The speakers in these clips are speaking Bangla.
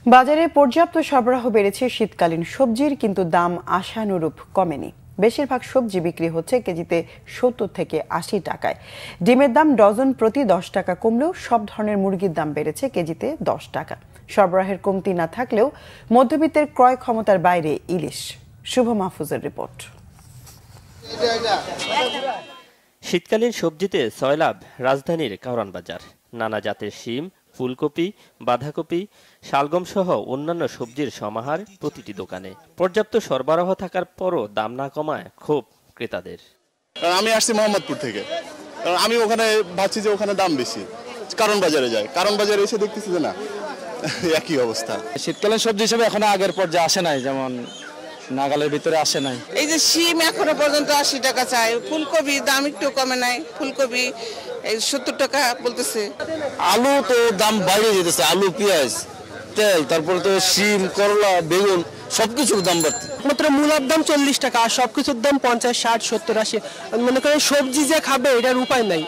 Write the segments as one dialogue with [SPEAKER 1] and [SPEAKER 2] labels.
[SPEAKER 1] বাজারে পর্যাপ্ত সরবরাহ বেড়েছে শীতকালীন সবজির, কিন্তু দাম আশানুরূপ কমেনি। বেশিরভাগ সবজি বিক্রি হচ্ছে কেজিতে 70 থেকে 80 টাকায়। ডিমের দাম ডজন প্রতি 10 টাকা কমলেও সব ধরনের মুরগির দাম বেড়েছে কেজিতে 10 টাকা। সরবরাহের কমতি না থাকলেও মধ্যবিত্তের ক্রয় ক্ষমতার বাইরে ইলিশ। শুভ মাহফুজের রিপোর্ট।
[SPEAKER 2] শীতকালীন সবজিতে সয়লাভ রাজধানীর কারওয়ান বাজার। নানা জাতের শিম, ফুলকপি, বাঁধাকপি, শালগম সহ অন্যান্য সবজির সমাহার প্রতিটি দোকানে। পর্যাপ্ত সরবরাহ থাকার পরও দাম না কমায় ক্ষোভ ক্রেতাদের।
[SPEAKER 3] আমি আসছি মোহাম্মদপুর থেকে, আমি ওখানে ভাবছি যে ওখানে দাম বেশি, কারণ বাজারে যাই, কারণ বাজারে এসে দেখতেছি যে না একই অবস্থা।
[SPEAKER 4] শীতকালীন সবজি হিসেবে এখনো আগের পর্যায়ে আসে নাই, যেমন নাগালের ভিতরে আসে নাই।
[SPEAKER 5] এই যে শিম এখনো পর্যন্ত 80 টাকা চাই, ফুলকপি দাম একটু কমে নাই, ফুলকপি 70 টাকা বলতেছে।
[SPEAKER 4] আলু তো দাম বাইরে যেতেছে, আলু, পেঁয়াজ, তেল, তারপরে তো শিম, করলা, বেগুন সবকিছুর দাম বাড়ছে।
[SPEAKER 6] মাত্র মূলার দাম 40 টাকা আর সবকিছুর দাম 50, 60, 70, 80। মনে করেন সবজি যে খাবে এটার উপায় নাই।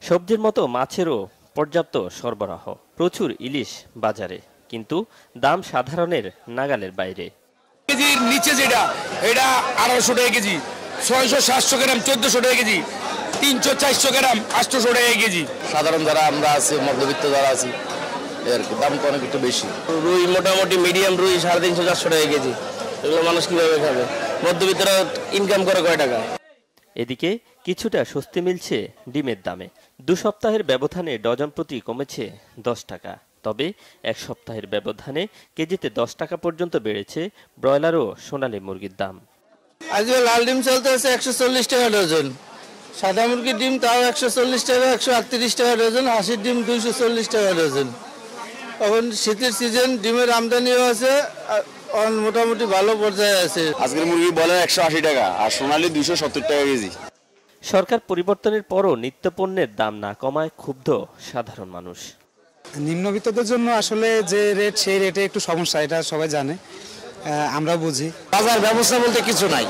[SPEAKER 2] সবজির মতো মাছেরও পর্যাপ্ত সরবরাহ, প্রচুর ইলিশ বাজারে, কিন্তু দাম সাধারণের নাগালের বাইরে।
[SPEAKER 7] কেজির নিচে যেটা, এটা 1800 টাকা কেজি, 600-700 গ্রাম 1400 টাকা কেজি, 300-400 গ্রাম 800 টাকা কেজি।
[SPEAKER 4] সাধারণ যারা আমরা আছি, মধ্যবিত্ত যারা আছি, এর দাম তো অনেক একটু বেশি। রুই মোটামুটি মিডিয়াম রুই 350-400 টাকা কেজি। এগুলো মানুষ কিভাবে খাবে? মধ্যবিত্তরা ইনকাম করে কয় টাকা?
[SPEAKER 2] এদিকে কিছুটা স্বস্তি মিলছে ডিমের দামে। 2 সপ্তাহের ব্যবধানে ডজন প্রতি কমেছে 10 টাকা। তবে 1 সপ্তাহের ব্যবধানে কেজিতে 10 টাকা পর্যন্ত বেড়েছে ব্রয়লার ও সোনালী মুরগির দাম।
[SPEAKER 4] আজকে লাল ডিম চলতেছে 140 টাকা ডজন, সাদা মুরগির ডিম তাও 140 টাকা, 138 টাকা ডজন, হাঁসির ডিম 240 টাকা ডজন। এখন শীতের সিজন, ডিমের আমদানিও আছে, মোটামুটি ভালো পর্যায়ে আছে।
[SPEAKER 3] আজকের মুরগি বলে 180 টাকা আর সোনালী 270 টাকা কেজি।
[SPEAKER 2] সরকার পরিবর্তনের পরও নিত্যপণ্যের দাম না কমায় ক্ষুব্ধ সাধারণ মানুষ।
[SPEAKER 8] নিম্নবিত্তদের জন্য আসলে যে রেট, সেই রেটে একটু সমস্যা, এটা সবাই জানে, আমরা বুঝি।
[SPEAKER 4] বাজার ব্যবস্থা বলতে কিছু নাই,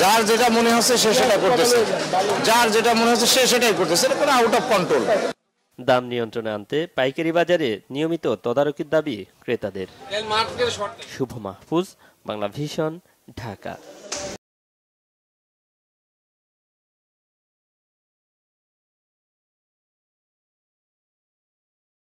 [SPEAKER 4] যার যেটা মনে হচ্ছে সে সেটা করতেছে, যার যেটা মনে হচ্ছে সে সেটাই করতেছে, এটা আউট অফ কন্ট্রোল।
[SPEAKER 2] দাম নিয়ন্ত্রণে আনতে পাইকারি বাজারে নিয়মিত তদারকির দাবি ক্রেতাদের। শুভ মাহফুজ, বাংলা ভিশন, ঢাকা।